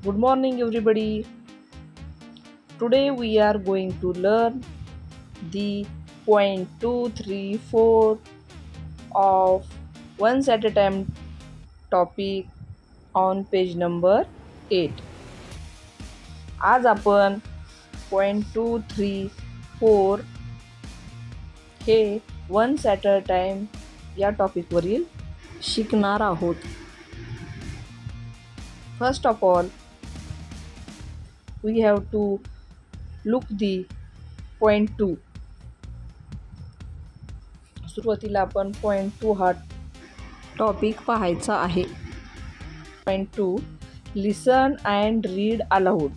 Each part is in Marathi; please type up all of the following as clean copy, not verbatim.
Good morning, everybody. Today we are going to learn the point 234 of Once at a Time topic on page number 8. आज आपण पॉइंट 234 हे वन्स ॲट अ टाइम या टॉपिकवरील शिकणार आहोत. First of all we have to look the point 2. सुरुवातीला आपण पॉइंट 2 हा टॉपिक पाहायचा आहे. Point 2 listen and read aloud.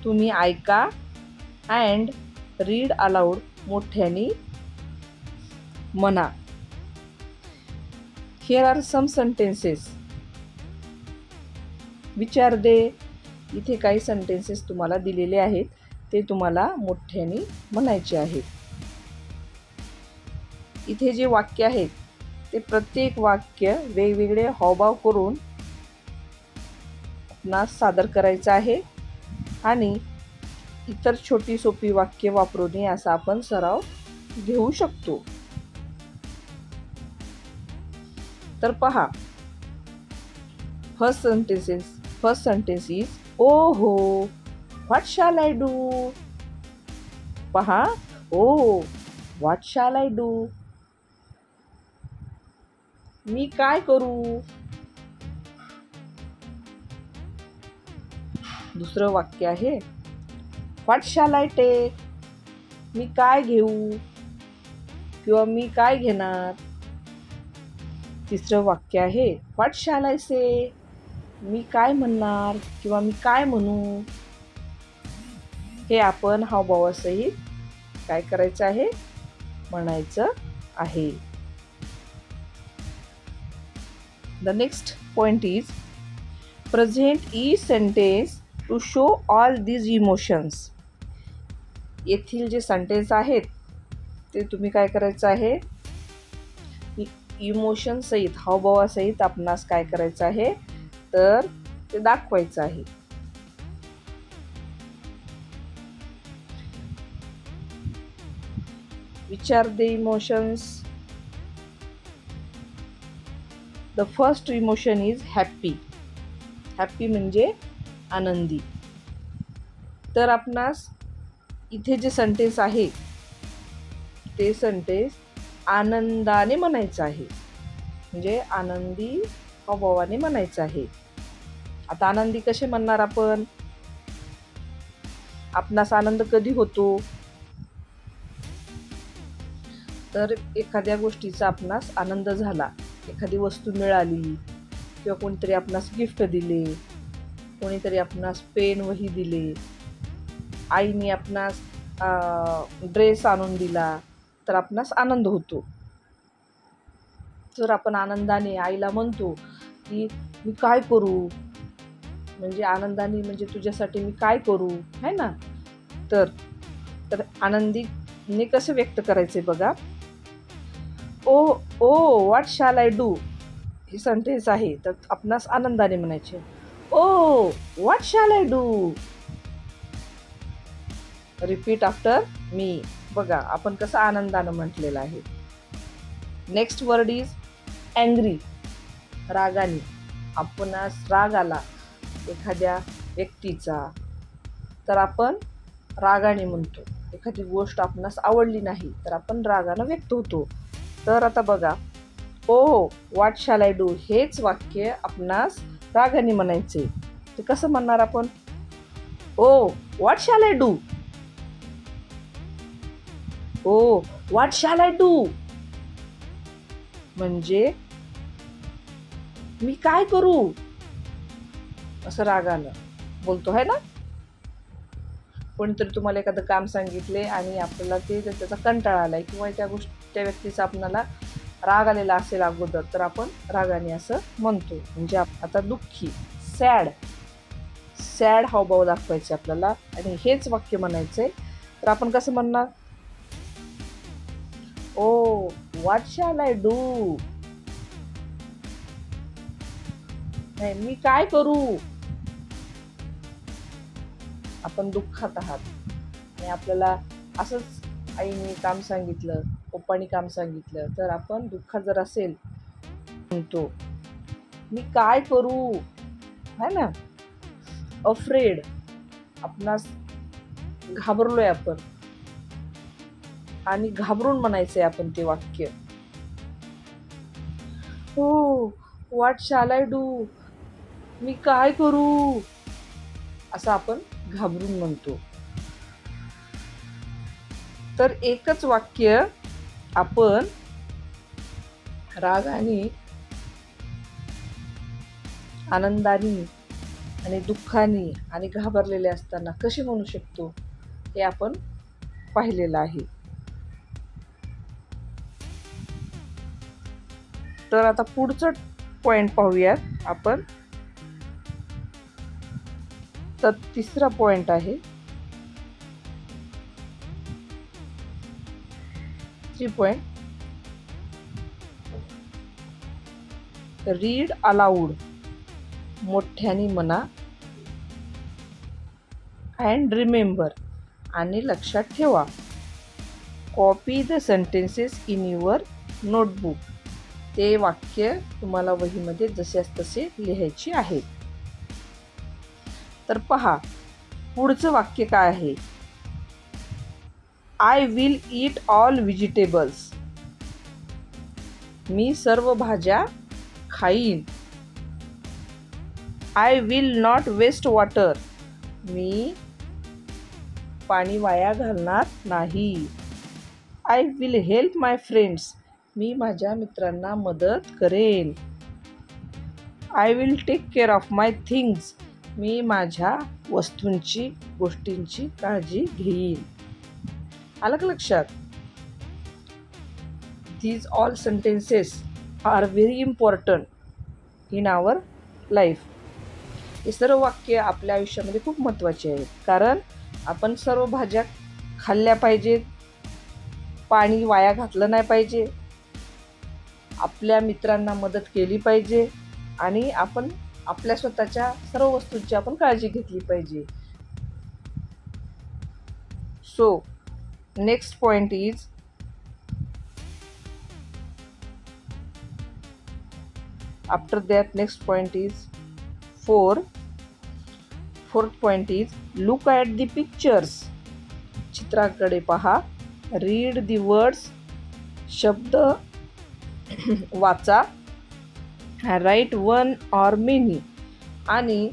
तुम्ही ऐका अँड रीड अलाउड मोठ्याने म्हणा. Here are some sentences. Which are they? इथे काही सेंटेन्सेस तुम्हाला दिलेले आहेत, ते तुम्हाला मोठ्याने म्हणायचे आहेत. इथे जे वाक्य आहेत ते प्रत्येक वाक्य वेगवेगळे हावभाव करून आपणास सादर करायचं आहे आणि इतर छोटी सोपी वाक्य वापरून असा आपण सराव घेऊ शकतो. तर पहा, फर्स्ट सेंटेन्स इज ओहो व्हॉट शॅल आय डू. पहा, ओ व्हॉट शॅल आय डू, मी काय करू. दुसरं वाक्य आहे व्हॉट शॅल आय टेक, मी काय घेऊ किंवा मी काय घेणार. तिसरं वाक्य आहे व्हॉट शॅल आय से, मी काय म्हणणार किंवा मी काय म्हणू. हे आपण हावभावासहित काय करायचं आहे, म्हणायचं आहे. The next point is present each sentence to show all these emotions. येथील जे सेंटेन्स आहेत ते तुम्ही काय करायचं आहे, इमोशन सहित हावभावासहित आपणास काय करायचं आहे, तर ते दाखवायचं आहे. Which are the emotions? The first emotion is happy. Happy म्हणजे आनंदी. तर आपणास इथे जे सेंटेन्स आहे ते सेंटेन्स आनंदाने म्हणायचं आहे, म्हणजे आनंदी हावभावाने म्हणायचं आहे. आता आनंदी कसे म्हणणार आपण? आपणास आनंद कधी होतो? तर एखाद्या गोष्टीचा आपणास आनंद झाला, एखादी वस्तू मिळाली किंवा कोणीतरी आपणास गिफ्ट दिले, कोणीतरी आपणास पेन वही दिले, आईने आपणास ड्रेस आणून दिला, तर आपणास आनंद होतो. तर आपण आनंदाने आईला म्हणतो की मी काय करू, म्हणजे आनंदाने म्हणजे तुझ्यासाठी मी काय करू, है ना. तर आनंदीने कसं व्यक्त करायचे बघा. Oh oh what shall I do हे सेंटेन्स आहे, तर आपणास आनंदाने म्हणायचे oh what shall I do. Repeat after me. बघा आपण कसं आनंदानं म्हटलेलं आहे. Next word is angry. रागाने. आपणास राग आला एखाद्या व्यक्तीचा, तर आपण रागाने म्हणतो. एखादी गोष्ट आपणास आवडली नाही तर आपण रागानं व्यक्त होतो. तर आता बघा, oh what shall I do हेच वाक्य आपणास रागाने म्हणायचे. ते कसं म्हणणार आपण? Oh what shall I do, oh what shall I do म्हणजे मी काय करू, असं रागानं बोलतो, है ना. कोणीतरी तुम्हाला एखादं काम सांगितले आणि आपल्याला त्याचा कंटाळा आलाय किंवा त्या व्यक्तीचा आपल्याला राग आलेला असेल अगोदर, तर आपण रागाने असं म्हणतो. म्हणजे आता दुःखी, सॅड हावभाव दाखवायचे आपल्याला आणि हेच वाक्य म्हणायचंय. तर आपण कसं म्हणणार? ओ व्हॉट शॅल आय डू, नाही मी काय करू. आपण दुःखात आहात आणि आपल्याला असंच आईने काम सांगितलं, पप्पानी काम सांगितलं, तर आपण दुःखात जर असेल म्हणतो मी काय करू, है ना, अफ्रेड, आपणास घाबरलोय आपण आणि घाबरून म्हणायचंय आपण ते वाक्य. हो, व्हॉट शॅल आय डू, मी काय करू, असं आपण घाबरून म्हणतो. तर एकच वाक्य आपण रागाने, आनंदाने आणि दुःखाने आणि घाबरलेले असताना कसे म्हणू शकतो हे आपण पाहिलेलं आहे. तर आता पुढचं पॉइंट पाहूयात आपण. तर तिसरा पॉइंट आहे 3 पॉइंट. रीड अलाउड, मोठ्याने म्हणा. अँड रिमेंबर, आणि लक्षात ठेवा. Copy the sentences in your notebook, ते वाक्य तुम्हाला वहीमध्ये जसेच तसे लिहायचे आहेत. तर पहा पुढचं वाक्य काय आहे. I will eat all vegetables, मी सर्व भाज्या खाईन. I will not waste water, मी पाणी वाया घालणार नाही. I will help my friends, मी माझ्या मित्रांना मदत करेन. I will take care of my things, मी माझ्या वस्तूंची, गोष्टींची काळजी घेईन. आलं का लक्षात? These all sentences are very important in our life. हे सर्व वाक्य आपल्या आयुष्यामध्ये खूप महत्त्वाचे आहेत, कारण आपण सर्व भाज्या खाल्ल्या पाहिजेत, पाणी वाया घातलं नाही पाहिजे, आपल्या मित्रांना मदत केली पाहिजे आणि आपण आपल्या स्वतःच्या सर्व वस्तूंची आपण काळजी घेतली पाहिजे. So next point is after that next point is 4. Fourth point is look at the pictures, चित्राकडे पहा. read the words, शब्द वाचा. write one or many, आणि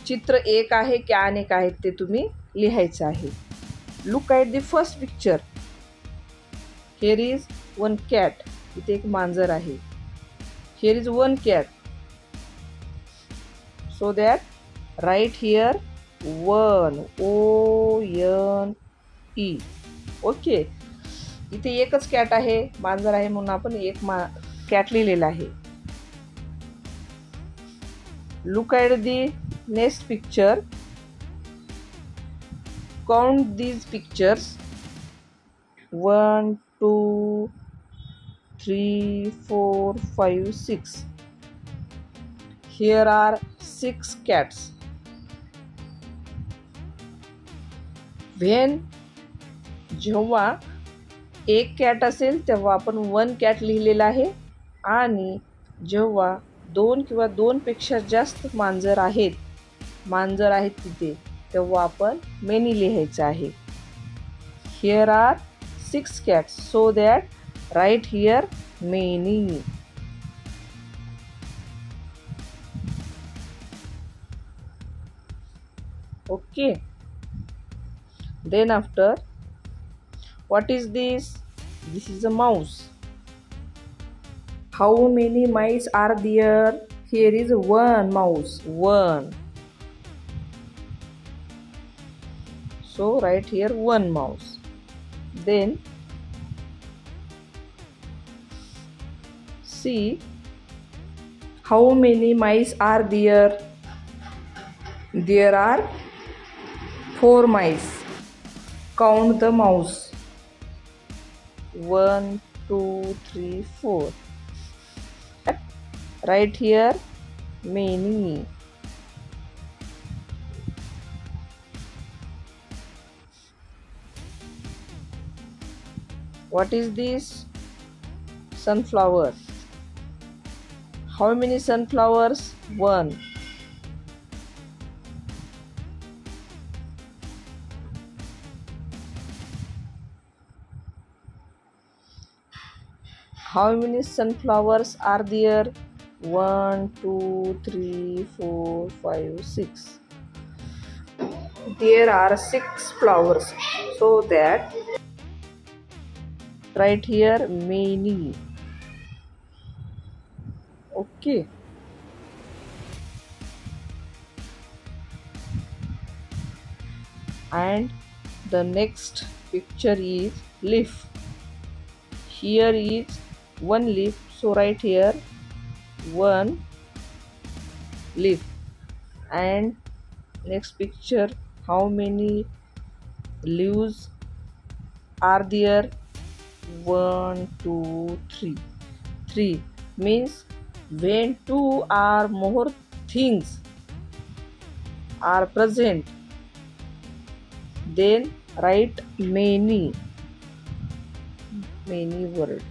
चित्र एक आहे की अनेक आहेत ते तुम्ही लिहायचं आहे. look at the first picture, here is one cat, इथे एक मांजर आहे. Here is one cat, so that write here one, O-N-E. Okay, इथे एकच कॅट आहे, मांजर आहे, म्हणून आपण एक कॅट लिहिलेला आहे. Look at the next picture, count these pictures, 1, 2, 3, 4, 5, 6. Here are 6 cats. When जेव्हा एक कॅट असेल तेव्हा आपण 1 कॅट लिहिलेला आहे, आणि जेव्हा 2 किंवा 2 पेक्षा जास्त मांजर आहेत तिथे, तेव्हा आपण मेनी लिहायचं आहे. Here are 6 cats, so that write here many. Okay, then after, what is this? This is a mouse. How many mice are there? Here is one mouse, one. So write here one mouse. Then see how many mice are there. There are 4 mice. Count the mouse. 1, 2, 3, 4. Write here many. What is this? Sunflower. How many sunflowers? One. How many sunflowers are there? 1, 2, 3, 4, 5, 6. There are 6 flowers. So that right here many. Okay. And the next picture is leaf. Here is one leaf. So right here one leaf. And next picture, how many leaves are there? 1, 2, 3. 3 means when 2 or more things are present, then write many word.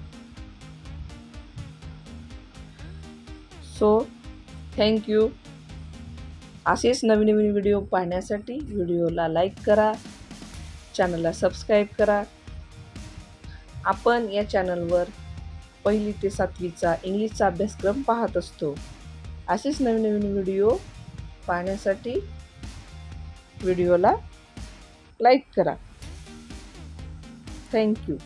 So thank you. असेच नवीन नवीन व्हिडिओ पाहण्यासाठी व्हिडिओला लाईक करा, चॅनलला सबस्क्राईब करा. आपण या चॅनलवर 1ली ते 7वीचा इंग्लिशचा अभ्यासक्रम पाहत असतो. असेच नवीन नवीन व्हिडिओ पाहण्यासाठी व्हिडिओला लाईक करा. Thank you.